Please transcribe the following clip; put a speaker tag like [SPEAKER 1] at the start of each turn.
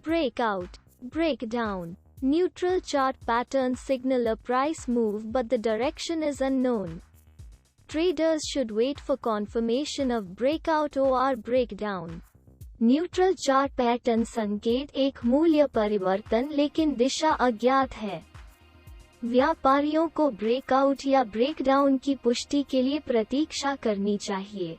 [SPEAKER 1] Breakout, breakdown. Neutral chart patterns signal a price move but the direction is unknown. Traders should wait for confirmation of breakout or breakdown. Neutral chart pattern संकेत एक मूल्य परिवर्तन लेकिन दिशा अज्ञात है। व्यापारियों को ब्रेकआउट या ब्रेकडाउन की पुष्टि के लिए प्रतीक्षा करनी चाहिए।